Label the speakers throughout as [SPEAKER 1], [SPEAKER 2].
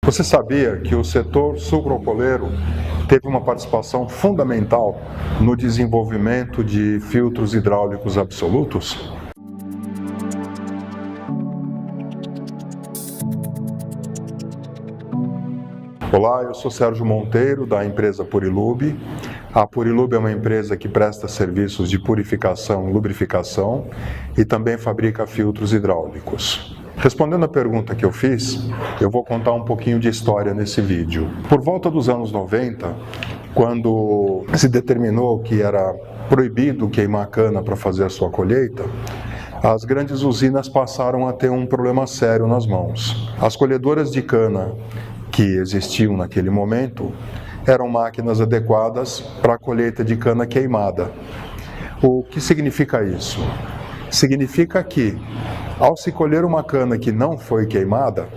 [SPEAKER 1] Você sabia que o setor sucroalcooleiro teve uma participação fundamental no desenvolvimento de filtros hidráulicos absolutos? Olá, eu sou Sérgio Monteiro, da empresa Purilube. A Purilube é uma empresa que presta serviços de purificação e lubrificação e também fabrica filtros hidráulicos. Respondendo à pergunta que eu fiz, eu vou contar um pouquinho de história nesse vídeo. Por volta dos anos 90, quando se determinou que era proibido queimar cana para fazer a sua colheita, as grandes usinas passaram a ter um problema sério nas mãos. As colhedoras de cana que existiam naquele momento eram máquinas adequadas para a colheita de cana queimada. O que significa isso? Significa que, ao se colher uma cana que não foi queimada,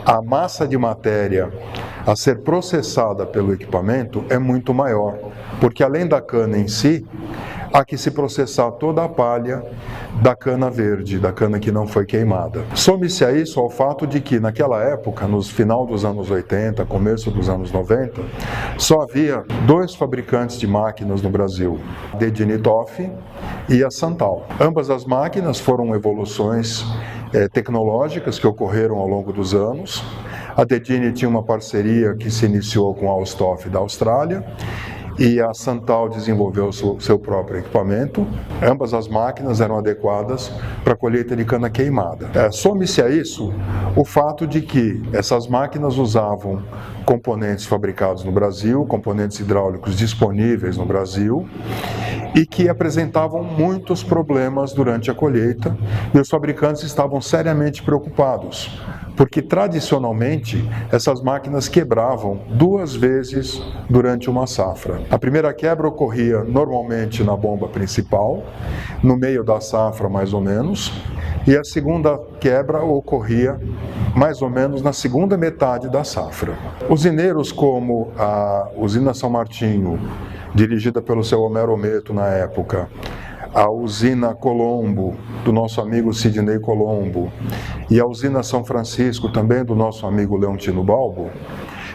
[SPEAKER 1] a massa de matéria a ser processada pelo equipamento é muito maior, porque além da cana em si, há que se processar toda a palha da cana verde, da cana que não foi queimada. Some-se a isso ao fato de que, naquela época, no final dos anos 80, começo dos anos 90, só havia dois fabricantes de máquinas no Brasil, a Dedini Toff e a Santal. Ambas as máquinas foram evoluções tecnológicas que ocorreram ao longo dos anos. A Dedini tinha uma parceria que se iniciou com a Alstoff da Austrália, e a Santal desenvolveu seu próprio equipamento. Ambas as máquinas eram adequadas para a colheita de cana queimada. Some-se a isso o fato de que essas máquinas usavam componentes fabricados no Brasil, componentes hidráulicos disponíveis no Brasil, e que apresentavam muitos problemas durante a colheita, e os fabricantes estavam seriamente preocupados, porque tradicionalmente essas máquinas quebravam 2 vezes durante uma safra. A primeira quebra ocorria normalmente na bomba principal, no meio da safra mais ou menos, e a segunda quebra ocorria mais ou menos na segunda metade da safra. Usineiros como a usina São Martinho, dirigida pelo seu Homero Ometo na época, a usina Colombo, do nosso amigo Sidney Colombo, e a usina São Francisco, também do nosso amigo Leontino Balbo,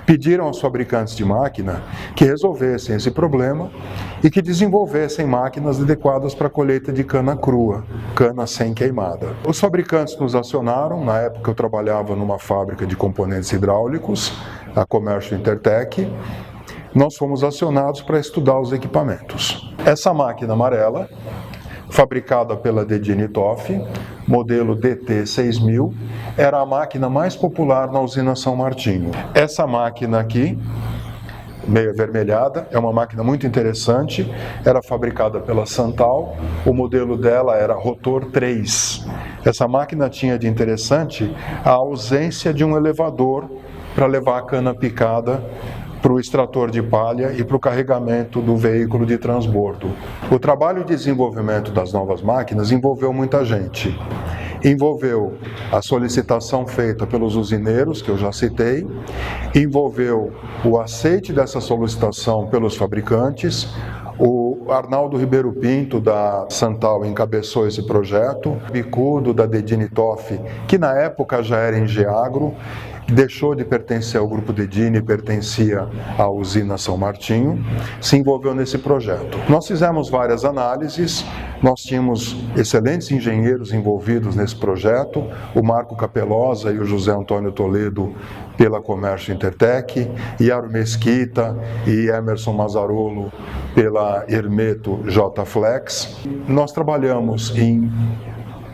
[SPEAKER 1] pediram aos fabricantes de máquina que resolvessem esse problema e que desenvolvessem máquinas adequadas para a colheita de cana crua, cana sem queimada. Os fabricantes nos acionaram. Na época eu trabalhava numa fábrica de componentes hidráulicos, a Comércio Intertec. Nós fomos acionados para estudar os equipamentos. Essa máquina amarela, fabricada pela Dedini Toff, modelo DT6000, era a máquina mais popular na usina São Martinho. Essa máquina aqui, meio avermelhada, é uma máquina muito interessante, era fabricada pela Santal, o modelo dela era Rotor 3. Essa máquina tinha de interessante a ausência de um elevador para levar a cana picada para o extrator de palha e para o carregamento do veículo de transbordo. O trabalho de desenvolvimento das novas máquinas envolveu muita gente. Envolveu a solicitação feita pelos usineiros, que eu já citei, envolveu o aceite dessa solicitação pelos fabricantes. O Arnaldo Ribeiro Pinto, da Santal, encabeçou esse projeto. Bicudo, da Dedini Toff, que na época já era Engeagro, deixou de pertencer ao grupo Dedini e pertencia à usina São Martinho, se envolveu nesse projeto. Nós fizemos várias análises, nós tínhamos excelentes engenheiros envolvidos nesse projeto, o Marco Capelosa e o José Antônio Toledo pela Comércio Intertec, Iaro Mesquita e Emerson Mazzarolo pela Hermeto J Flex. Nós trabalhamos em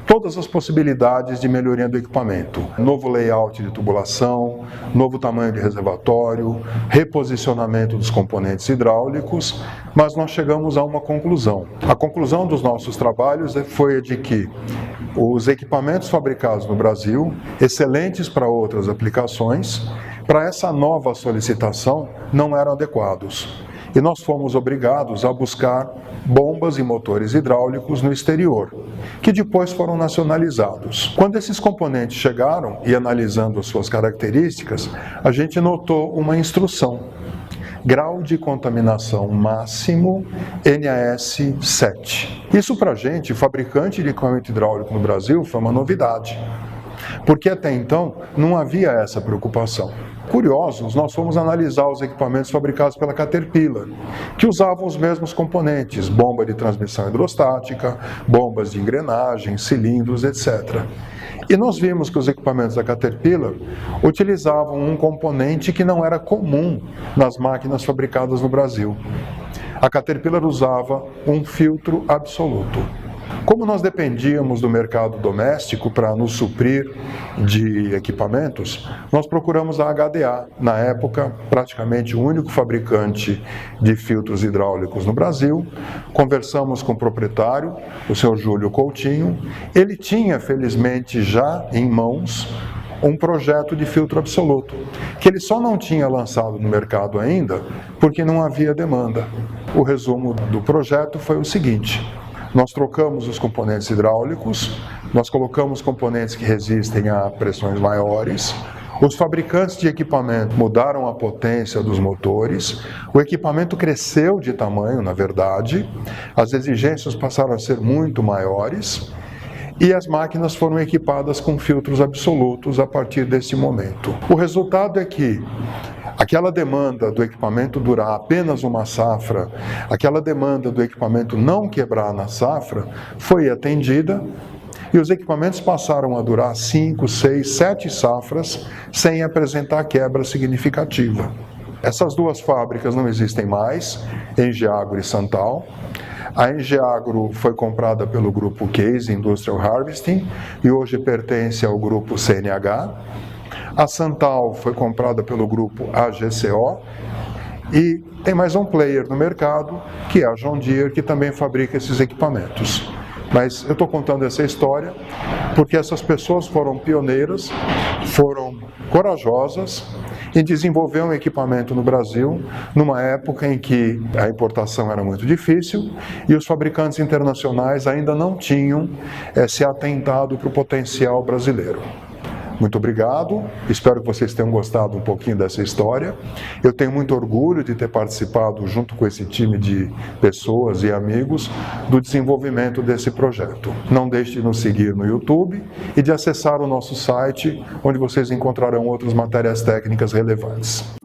[SPEAKER 1] todas as possibilidades de melhoria do equipamento. Novo layout de tubulação, novo tamanho de reservatório, reposicionamento dos componentes hidráulicos, mas nós chegamos a uma conclusão. A conclusão dos nossos trabalhos foi a de que os equipamentos fabricados no Brasil, excelentes para outras aplicações, para essa nova solicitação não eram adequados. E nós fomos obrigados a buscar bombas e motores hidráulicos no exterior, que depois foram nacionalizados. Quando esses componentes chegaram, e analisando as suas características, a gente notou uma instrução: grau de contaminação máximo NAS 7. Isso para a gente, fabricante de equipamento hidráulico no Brasil, foi uma novidade, porque até então não havia essa preocupação. curiosos, nós fomos analisar os equipamentos fabricados pela Caterpillar, que usavam os mesmos componentes, bomba de transmissão hidrostática, bombas de engrenagem, cilindros, etc. E nós vimos que os equipamentos da Caterpillar utilizavam um componente que não era comum nas máquinas fabricadas no Brasil. A Caterpillar usava um filtro absoluto. Como nós dependíamos do mercado doméstico para nos suprir de equipamentos, nós procuramos a HDA, na época praticamente o único fabricante de filtros hidráulicos no Brasil. Conversamos com o proprietário, o senhor Júlio Coutinho. Ele tinha, felizmente, já em mãos um projeto de filtro absoluto, que ele só não tinha lançado no mercado ainda porque não havia demanda. O resumo do projeto foi o seguinte: nós trocamos os componentes hidráulicos, nós colocamos componentes que resistem a pressões maiores, os fabricantes de equipamento mudaram a potência dos motores, o equipamento cresceu de tamanho, na verdade, as exigências passaram a ser muito maiores e as máquinas foram equipadas com filtros absolutos a partir desse momento. O resultado é que aquela demanda do equipamento durar apenas uma safra, aquela demanda do equipamento não quebrar na safra, foi atendida e os equipamentos passaram a durar 5, 6, 7 safras sem apresentar quebra significativa. Essas duas fábricas não existem mais, Engeagro e Santal. A Engeagro foi comprada pelo grupo Case Industrial Harvesting e hoje pertence ao grupo CNH. A Santal foi comprada pelo grupo AGCO e tem mais um player no mercado, que é a John Deere, que também fabrica esses equipamentos. Mas eu estou contando essa história porque essas pessoas foram pioneiras, foram corajosas em desenvolver um equipamento no Brasil, numa época em que a importação era muito difícil e os fabricantes internacionais ainda não tinham se atentado para o potencial brasileiro. Muito obrigado, espero que vocês tenham gostado um pouquinho dessa história. Eu tenho muito orgulho de ter participado, junto com esse time de pessoas e amigos, do desenvolvimento desse projeto. Não deixe de nos seguir no YouTube e de acessar o nosso site, onde vocês encontrarão outras matérias técnicas relevantes.